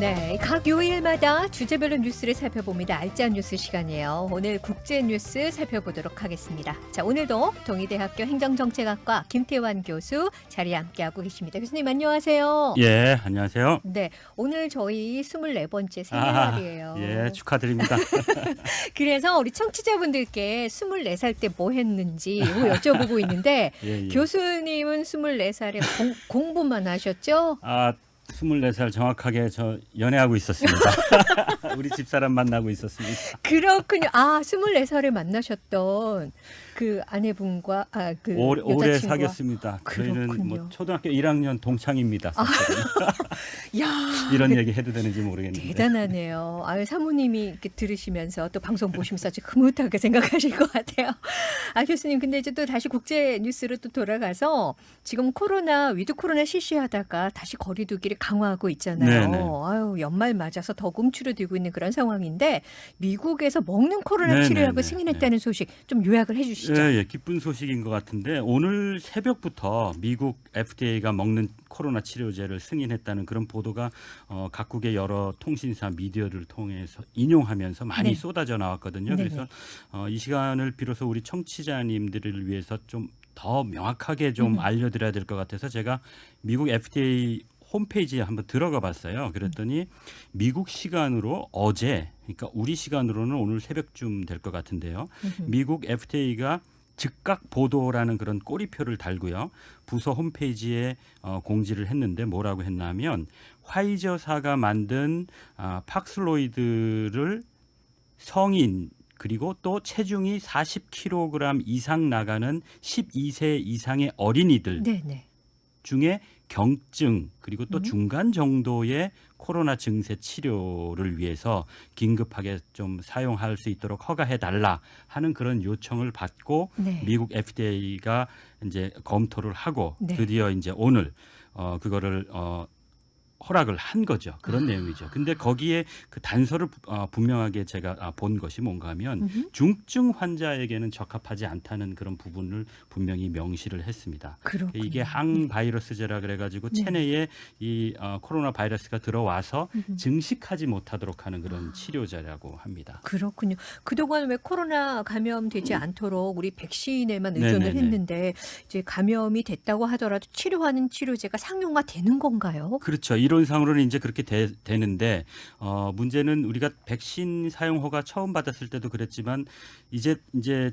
네, 각 요일마다 주제별로 뉴스를 살펴봅니다. 알찬 뉴스 시간이에요. 오늘 국제 뉴스 살펴보도록 하겠습니다. 자, 오늘도 동의대학교 행정정책학과 김태환 교수 자리에 함께하고 계십니다. 교수님 안녕하세요. 예, 안녕하세요. 네, 오늘 저희 24번째 생일날이에요. 예, 축하드립니다. 그래서 우리 청취자분들께 24살 때 뭐 했는지 이거 여쭤보고 있는데 예, 예. 교수님은 24살에 공부만 하셨죠? 24살 정확하게 저 연애하고 있었습니다. 우리 집사람 만나고 있었습니다. 그렇군요. 24살에 만나셨던 그 아내분과 그 오래 여자친구와. 사귀었습니다. 저희는 그렇군요. 뭐 초등학교 1학년 동창입니다. 야, 이런 얘기 해도 되는지 모르겠는데. 대단하네요. 사모님이 이렇게 들으시면서 또 방송 보시면서 아주 흐뭇하게 생각하실 것 같아요. 교수님, 근데 이제 또 다시 국제 뉴스로 또 돌아가서 지금 위드 코로나 실시하다가 다시 거리 두기를 강화하고 있잖아요. 네네. 연말 맞아서 더욱 움츠러들고 있는 그런 상황인데 미국에서 먹는 코로나 네네네. 치료약을 승인했다는 소식 좀 요약을 해주시죠. 예, 기쁜 소식인 것 같은데 오늘 새벽부터 미국 FDA가 먹는 코로나 치료제를 승인했다는 그런 보도가 각국의 여러 통신사 미디어를 통해서 인용하면서 많이 네. 쏟아져 나왔거든요. 네네. 그래서 이 시간을 비로소 우리 청취자님들을 위해서 좀 더 명확하게 좀 알려드려야 될 것 같아서 제가 미국 FDA 홈페이지에 한번 들어가 봤어요. 그랬더니 미국 시간으로 어제, 그러니까 우리 시간으로는 오늘 새벽쯤 될 것 같은데요. 미국 FDA가 즉각 보도라는 그런 꼬리표를 달고요. 부서 홈페이지에 공지를 했는데 뭐라고 했냐면 화이저사가 만든 팍슬로이드를 성인 그리고 또 체중이 40kg 이상 나가는 12세 이상의 어린이들 네네. 중에 경증 그리고 또 중간 정도의 코로나 증세 치료를 위해서 긴급하게 좀 사용할 수 있도록 허가해 달라 하는 그런 요청을 받고 네. 미국 FDA가 이제 검토를 하고 네. 드디어 이제 오늘 그거를 허락을 한 거죠. 그런 내용이죠. 근데 거기에 그 단서를 분명하게 제가 본 것이 뭔가 하면 중증 환자에게는 적합하지 않다는 그런 부분을 분명히 명시를 했습니다. 그렇군요. 이게 항바이러스제라 그래가지고 체내에 이 코로나 바이러스가 들어와서 증식하지 못하도록 하는 그런 치료제라고 합니다. 그렇군요. 그동안 왜 코로나 감염되지 않도록 우리 백신에만 의존을 네네네. 했는데 이제 감염이 됐다고 하더라도 치료하는 치료제가 상용화되는 건가요? 그렇죠. 이론상으로는 이제 그렇게 되는데 문제는 우리가 백신 사용 허가 처음 받았을 때도 그랬지만 이제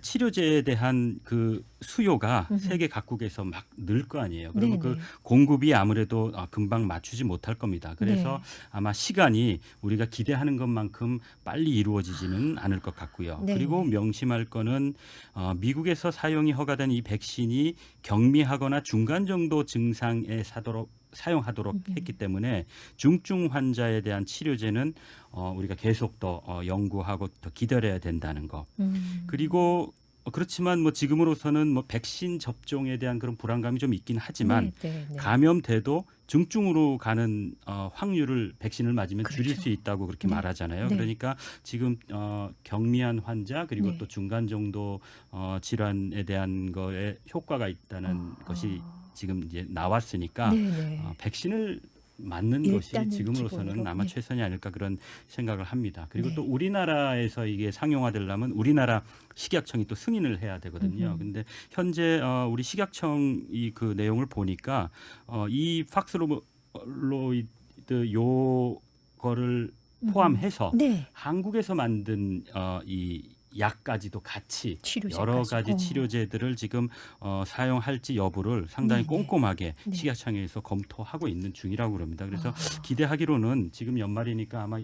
치료제에 대한 그 수요가 세계 각국에서 막 늘 거 아니에요. 그러면 네네. 그 공급이 아무래도 금방 맞추지 못할 겁니다. 그래서 네. 아마 시간이 우리가 기대하는 것만큼 빨리 이루어지지는 않을 것 같고요. 네네. 그리고 명심할 거는 미국에서 사용이 허가된 이 백신이 경미하거나 중간 정도 증상에 사용하도록 했기 때문에 중증 환자에 대한 치료제는 우리가 계속 더 연구하고 더 기다려야 된다는 거. 그리고 그렇지만 뭐 지금으로서는 뭐 백신 접종에 대한 그런 불안감이 좀 있긴 하지만 네. 감염돼도 중증으로 가는 확률을 백신을 맞으면 줄일 그렇죠. 수 있다고 그렇게 네. 말하잖아요. 네. 그러니까 지금 경미한 환자 그리고 네. 또 중간 정도 질환에 대한 거에 효과가 있다는 것이 지금 이제 나왔으니까 네네. 백신을 맞는 것이 일단은 지금으로서는 기본으로. 아마 네. 최선이 아닐까 그런 생각을 합니다. 그리고 네. 또 우리나라에서 이게 상용화되려면 우리나라 식약청이 또 승인을 해야 되거든요. 근데 현재 우리 식약청이 그 내용을 보니까 이 팍스로이드 요거를 포함해서 네. 한국에서 만든 이 약까지도 같이 치료제까지. 여러 가지 치료제들을 지금 사용할지 여부를 상당히 네네. 꼼꼼하게 네. 식약청에서 검토하고 있는 중이라고 그럽니다. 그래서 기대하기로는 지금 연말이니까 아마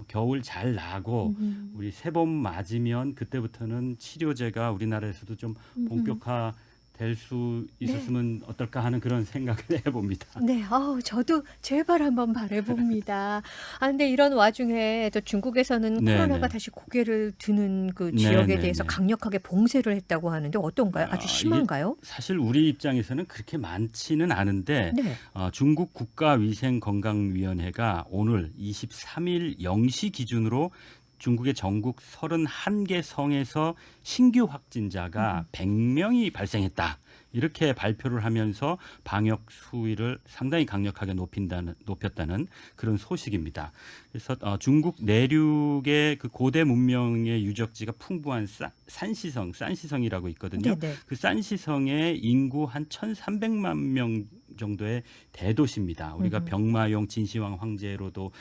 겨울 잘 나고 우리 세 번 맞으면 그때부터는 치료제가 우리나라에서도 좀 본격화 될 수 있었으면 어떨까 하는 그런 생각을 해봅니다. 네, 저도 제발 한번 바라봅니다. 근데 이런 와중에 또 중국에서는 네네. 코로나가 다시 고개를 드는 그 지역에 네네네. 대해서 강력하게 봉쇄를 했다고 하는데 어떤가요? 아주 이게 심한가요? 사실 우리 입장에서는 그렇게 많지는 않은데 네. 중국 국가위생건강위원회가 오늘 23일 0시 기준으로 중국의 전국 31개 성에서 신규 확진자가 100명이 발생했다. 이렇게 발표를 하면서 방역 수위를 상당히 강력하게 높였다는 그런 소식입니다. 그래서 중국 내륙의 그 고대 문명의 유적지가 풍부한 산시성이라고 있거든요. 네네. 그 산시성의 인구 한 1,300만 명 정도의 대도시입니다. 우리가 병마용 진시황 황제로도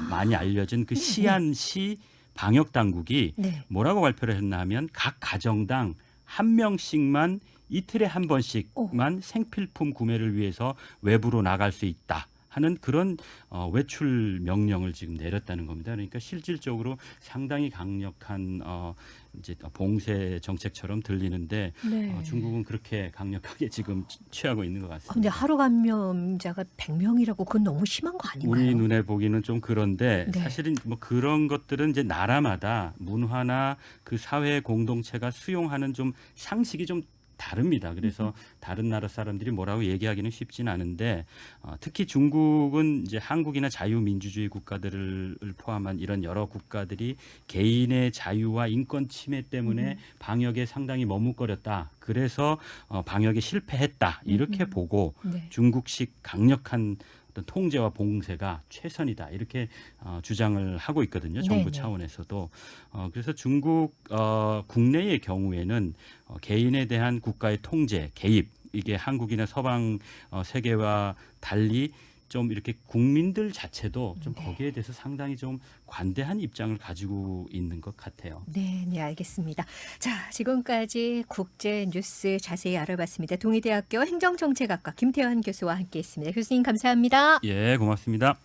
많이 알려진 그 시안시 방역 당국이 네. 뭐라고 발표를 했나 하면 각 가정당 한 명씩만 이틀에 한 번씩만 생필품 구매를 위해서 외부로 나갈 수 있다 하는 그런 외출 명령을 지금 내렸다는 겁니다. 그러니까 실질적으로 상당히 강력한 이제 봉쇄 정책처럼 들리는데 네. 중국은 그렇게 강력하게 지금 취하고 있는 것 근데 같습니다. 하루 감염자가 100명이라고 그건 너무 심한 거 아닌가요? 우리 눈에 보기는 좀 그런데 네. 사실은 뭐 그런 것들은 이제 나라마다 문화나 그 사회 공동체가 수용하는 좀 상식이 좀 다릅니다. 그래서 다른 나라 사람들이 뭐라고 얘기하기는 쉽진 않은데 특히 중국은 이제 한국이나 자유민주주의 국가들을 포함한 이런 여러 국가들이 개인의 자유와 인권 침해 때문에 방역에 상당히 머뭇거렸다. 그래서 방역에 실패했다. 이렇게 보고 네. 중국식 강력한 어떤 통제와 봉쇄가 최선이다 이렇게 주장을 하고 있거든요. 정부 네네. 차원에서도. 그래서 중국 국내의 경우에는 개인에 대한 국가의 통제, 개입 이게 한국이나 서방 세계와 달리 좀 이렇게 국민들 자체도 좀 거기에 대해서 상당히 좀 관대한 입장을 가지고 있는 것 같아요. 네, 네, 알겠습니다. 자, 지금까지 국제 뉴스 자세히 알아봤습니다. 동의대학교 행정정책학과 김태환 교수와 함께했습니다. 교수님 감사합니다. 예, 고맙습니다.